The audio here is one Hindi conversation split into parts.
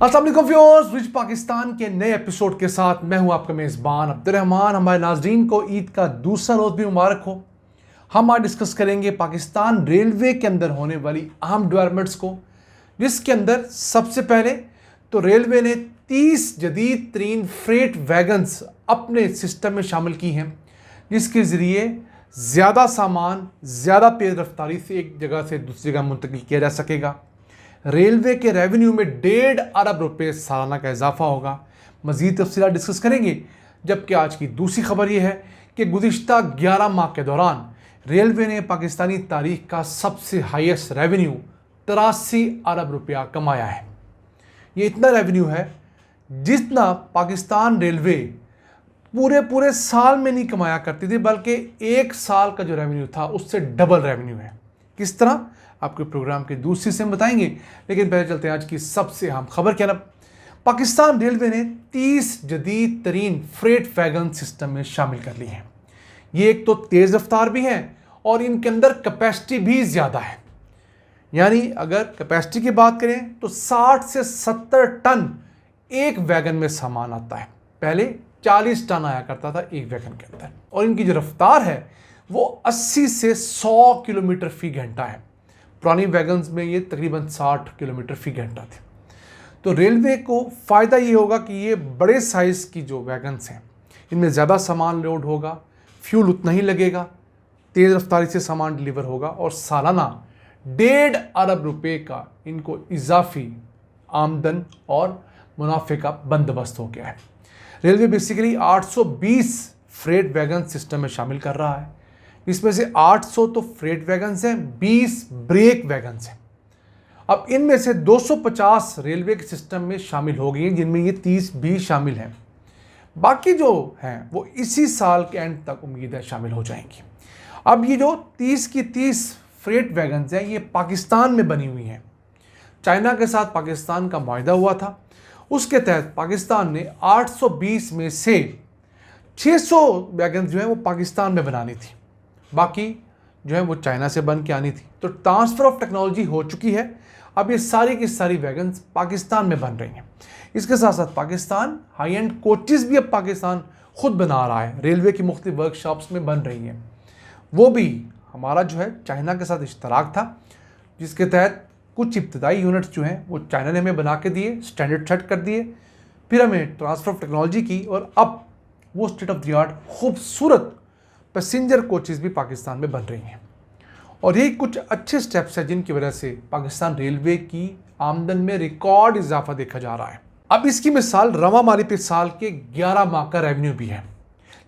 अस्सलाम वालेकुम व्यूअर्स, रिच पाकिस्तान के नए एपिसोड के साथ मैं हूं आपका मेज़बान अब्दुर्रहमान। हमारे नाज़रीन को ईद का दूसरा रोज़ भी मुबारक हो। हम आज डिस्कस करेंगे पाकिस्तान रेलवे के अंदर होने वाली अहम डेवलपमेंट्स को, जिसके अंदर सबसे पहले तो रेलवे ने 30 जदीद तरीन फ्रेट वैगन्स अपने सिस्टम में शामिल की हैं, जिसके ज़रिए ज़्यादा सामान ज़्यादा तेज़ रफ्तारी से एक जगह से दूसरी जगह मुंतकिल किया जा सकेगा। रेलवे के रेवेन्यू में 1.5 अरब रुपए सालाना का इजाफा होगा। मज़ीद तफसीलात डिस्कस करेंगे। जबकि आज की दूसरी खबर यह है कि गुज़िश्ता 11 माह के दौरान रेलवे ने पाकिस्तानी तारीख का सबसे हाईएस्ट रेवेन्यू 83 अरब रुपया कमाया है। ये इतना रेवेन्यू है जितना पाकिस्तान रेलवे पूरे साल में नहीं कमाया करती थी, बल्कि एक साल का जो रेवेन्यू था उससे डबल रेवेन्यू है। किस तरह आपके प्रोग्राम के दूसरी से हम बताएंगे, लेकिन पहले चलते हैं आज की सबसे अहम खबर क्या ना। पाकिस्तान रेलवे ने 30 जदीद तरीन फ्रेट वैगन सिस्टम में शामिल कर ली हैं। ये एक तो तेज़ रफ्तार भी हैं और इनके अंदर कैपेसिटी भी ज़्यादा है। यानी अगर कैपेसिटी की बात करें तो 60 से 70 टन एक वैगन में सामान आता है। पहले 40 टन आया करता था एक वैगन के अंदर, और इनकी जो रफ्तार है वो 80 से 100 किलोमीटर फी घंटा है। पुरानी वैगन्स में ये तकरीबन 60 किलोमीटर फी घंटा थे। तो रेलवे को फ़ायदा ये होगा कि ये बड़े साइज़ की जो वैगन्स हैं इनमें ज़्यादा सामान लोड होगा, फ्यूल उतना ही लगेगा, तेज़ रफ्तारी से सामान डिलीवर होगा, और सालाना 1.5 अरब रुपए का इनको इजाफी आमदन और मुनाफे का बंदोबस्त हो गया है। Railway basically 820 freight wagon system में शामिल कर रहा है। इसमें से 800 तो फ्रेट वैगन्स हैं, 20 ब्रेक वैगन्स हैं। अब इनमें से 250 रेलवे के सिस्टम में शामिल हो गई हैं, जिनमें ये 30 भी शामिल हैं। बाकी जो हैं वो इसी साल के एंड तक उम्मीद है शामिल हो जाएंगी। अब ये जो 30 की 30 फ्रेट वैगन्स हैं ये पाकिस्तान में बनी हुई हैं। चाइना के साथ पाकिस्तान का मुआहदा हुआ था, उसके तहत पाकिस्तान ने 820 में से 600 वैगन्स जो है वो पाकिस्तान में बनानी थी, बाकी जो है वो चाइना से बन के आनी थी। तो ट्रांसफ़र ऑफ टेक्नोलॉजी हो चुकी है। अब ये सारी की सारी वैगन्स पाकिस्तान में बन रही हैं। इसके साथ साथ पाकिस्तान हाई एंड कोचेज़ भी अब पाकिस्तान खुद बना रहा है, रेलवे की मुख्तलिफ वर्कशॉप्स में बन रही हैं। वो भी हमारा जो है चाइना के साथ इश्तराक था, जिसके तहत कुछ इब्तदाई यूनिट्स जो हैं वो चाइना ने हमें बना के दिए, स्टैंडर्ड सेट कर दिए, फिर हमें ट्रांसफ़र ऑफ टेक्नोलॉजी की, और अब वो स्टेट ऑफ द आर्ट खूबसूरत पैसेंजर कोचेज़ भी पाकिस्तान में बन रही हैं। और यही कुछ अच्छे स्टेप्स हैं जिनकी वजह से पाकिस्तान रेलवे की आमदन में रिकॉर्ड इजाफा देखा जा रहा है। अब इसकी मिसाल रवा माली साल के 11 माह का रेवेन्यू भी है।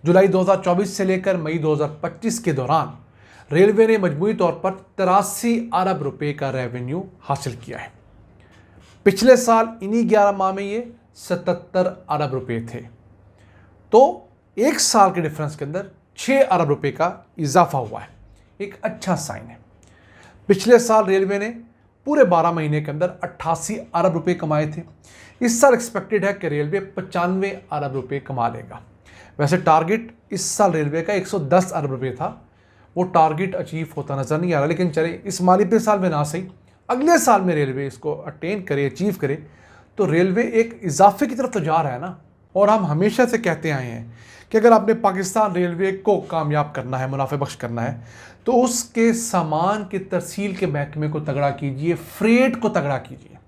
जुलाई 2024 से लेकर मई 2025 के दौरान रेलवे ने मजमूई तौर पर 83 अरब रुपए का रेवेन्यू हासिल किया है। पिछले साल इन्हीं 11 माह में ये 77 अरब रुपए थे। तो एक साल के डिफरेंस के अंदर 6 अरब रुपए का इजाफा हुआ है, एक अच्छा साइन है। पिछले साल रेलवे ने पूरे 12 महीने के अंदर 88 अरब रुपए कमाए थे। इस साल एक्सपेक्टेड है कि रेलवे 95 अरब रुपए कमा लेगा। वैसे टारगेट इस साल रेलवे का 110 अरब रुपए था, वो टारगेट अचीव होता नज़र नहीं आ रहा, लेकिन चले इस माली साल में ना सही, अगले साल में रेलवे इसको अटेन करे, अचीव करे, तो रेलवे एक इजाफे की तरफ तो जा रहा है ना। और हम हमेशा से कहते आए हैं कि अगर आपने पाकिस्तान रेलवे को कामयाब करना है, मुनाफे बख्श करना है, तो उसके सामान के तरसील के महकमे को तगड़ा कीजिए, फ्रेट को तगड़ा कीजिए,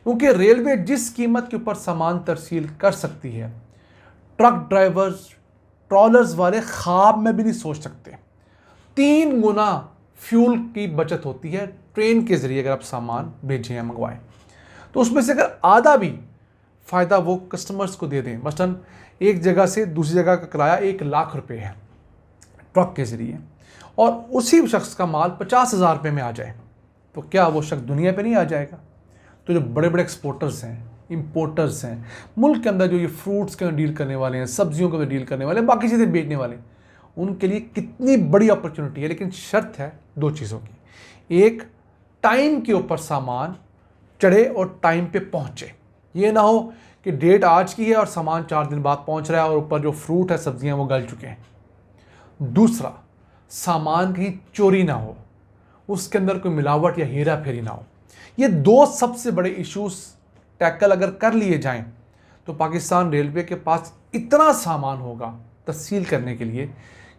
क्योंकि रेलवे जिस कीमत के ऊपर सामान तरसील कर सकती है, ट्रक ड्राइवर्स, ट्रॉलर्स वाले ख्वाब में भी नहीं सोच सकते। 3 गुना फ्यूल की बचत होती है ट्रेन के ज़रिए अगर आप सामान भेजें या मंगवाएं। तो उसमें से अगर आधा भी फ़ायदा वो कस्टमर्स को दे दें, मसलन एक जगह से दूसरी जगह का किराया 1 लाख रुपए है ट्रक के ज़रिए, और उसी शख्स का माल 50,000 रुपये में आ जाए, तो क्या वो शख्स दुनिया पे नहीं आ जाएगा? तो जो बड़े बड़े एक्सपोर्टर्स हैं, इंपोर्टर्स हैं, मुल्क के अंदर जो ये फ्रूट्स के डील करने वाले हैं, सब्जियों के डील करने वाले हैं, बाकी चीज़ें बेचने वाले, उनके लिए कितनी बड़ी अपॉर्चुनिटी है। लेकिन शर्त है 2 चीज़ों की। एक, टाइम के ऊपर सामान चढ़े और टाइम पे पहुँचे। ये ना हो कि डेट आज की है और सामान 4 दिन बाद पहुंच रहा है और ऊपर जो फ्रूट है, सब्जियां, वो गल चुके हैं। दूसरा, सामान कहीं चोरी ना हो, उसके अंदर कोई मिलावट या हेरा फेरी ना हो। ये 2 सबसे बड़े इश्यूज टैकल अगर कर लिए जाएं तो पाकिस्तान रेलवे के पास इतना सामान होगा तस्सील करने के लिए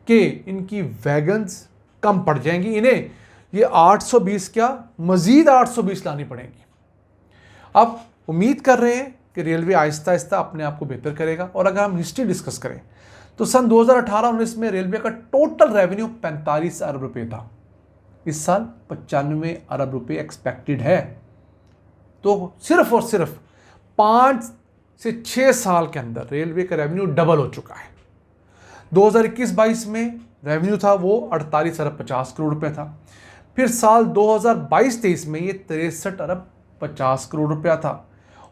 कि इनकी वैगन्स कम पड़ जाएंगी। इन्हें ये 820 क्या मज़ीद 820 लानी पड़ेंगी। अब उम्मीद कर रहे हैं कि रेलवे आहिस्ता आहिस्ता अपने आप को बेहतर करेगा। और अगर हम हिस्ट्री डिस्कस करें तो सन 2018-19 में रेलवे का टोटल रेवेन्यू 45 अरब रुपये था। इस साल 95 अरब रुपये एक्सपेक्टेड है। तो सिर्फ और सिर्फ 5 से 6 साल के अंदर रेलवे का रेवेन्यू डबल हो चुका है। 2021-22 में रेवेन्यू था वो 48 अरब 50 करोड़ रुपये था। फिर साल 2022-23 में ये 63 अरब 50 करोड़ रुपया था।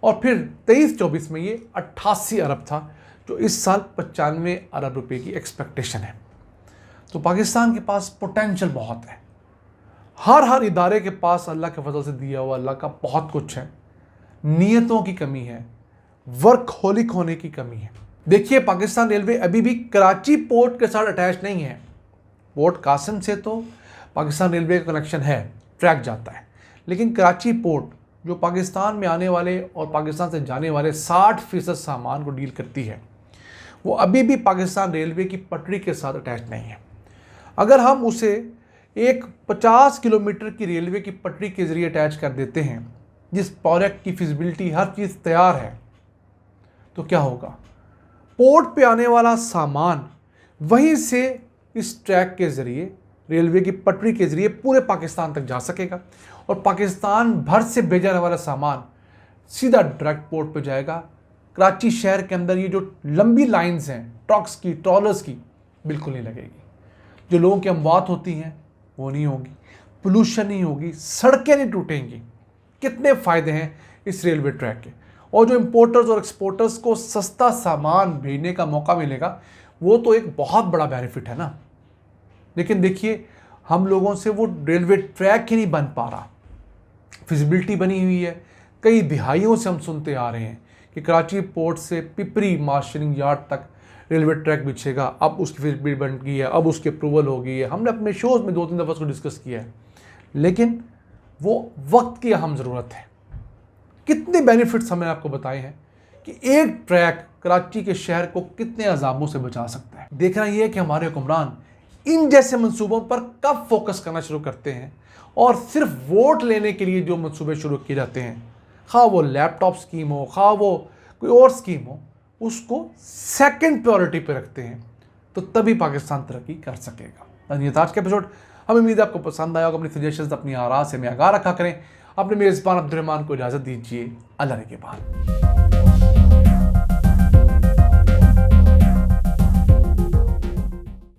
और फिर 23-24 में ये 88 अरब था, जो इस साल 95 अरब रुपए की एक्सपेक्टेशन है। तो पाकिस्तान के पास पोटेंशियल बहुत है। हर इदारे के पास अल्लाह के फजल से दिया हुआ अल्लाह का बहुत कुछ है। नीयतों की कमी है, वर्कहोलिक होने की कमी है। देखिए, पाकिस्तान रेलवे अभी भी कराची पोर्ट के साथ अटैच नहीं है। पोर्ट कासिम से तो पाकिस्तान रेलवे का कनेक्शन है, ट्रैक जाता है, लेकिन कराची पोर्ट जो पाकिस्तान में आने वाले और पाकिस्तान से जाने वाले 60% सामान को डील करती है, वो अभी भी पाकिस्तान रेलवे की पटरी के साथ अटैच नहीं है। अगर हम उसे एक 50 किलोमीटर की रेलवे की पटरी के ज़रिए अटैच कर देते हैं, जिस प्रोजेक्ट की फिजिबिलिटी हर चीज़ तैयार है, तो क्या होगा? पोर्ट पे आने वाला सामान वहीं से इस ट्रैक के ज़रिए, रेलवे की पटरी के ज़रिए पूरे पाकिस्तान तक जा सकेगा और पाकिस्तान भर से भेजा जाने वाला सामान सीधा डायरेक्ट पोर्ट पे जाएगा। कराची शहर के अंदर ये जो लंबी लाइंस हैं ट्रक्स की, ट्रॉलर्स की, बिल्कुल नहीं लगेगी। जो लोगों की अमवात होती हैं वो नहीं होगी, पोल्यूशन नहीं होगी, सड़कें नहीं टूटेंगी। कितने फ़ायदे हैं इस रेलवे ट्रैक के। और जो इम्पोर्टर्स और एक्सपोर्टर्स को सस्ता सामान भेजने का मौका मिलेगा, वो तो एक बहुत बड़ा बेनिफिट है ना। लेकिन देखिए, हम लोगों से वो रेलवे ट्रैक ही नहीं बन पा रहा। फिजिबिलिटी बनी हुई है, कई दिहाइयों से हम सुनते आ रहे हैं कि कराची पोर्ट से पिपरी मार्शलिंग यार्ड तक रेलवे ट्रैक बिछेगा। अब उसकी फिजिबिलिटी बन गई है, अब उसकी अप्रूवल हो गई है। हमने अपने शोज़ में 2-3 दफ़ा उसको डिस्कस किया है, लेकिन वो वक्त की अहम ज़रूरत है। कितने बेनिफिट्स हमने आपको बताए हैं कि एक ट्रैक कराची के शहर को कितने अजाबों से बचा सकता है। देखना ये है कि हमारे हुक्मरान इन जैसे मंसूबों पर कब फोकस करना शुरू करते हैं और सिर्फ वोट लेने के लिए जो मंसूबे शुरू किए जाते हैं, खा वो लैपटॉप स्कीम हो, खा वो कोई और स्कीम हो, उसको सेकंड प्रायोरिटी पे रखते हैं, तो तभी पाकिस्तान तरक्की कर सकेगा। ये था आज का एपिसोड। हमें उम्मीद है आपको पसंद आया होगा। अपनी सजेशंस, अपनी आरा से हमें आगाह रखा करें। अपने मेज़बान अब्दुल रहमान को इजाज़त दीजिए। अल्लाह के बाद।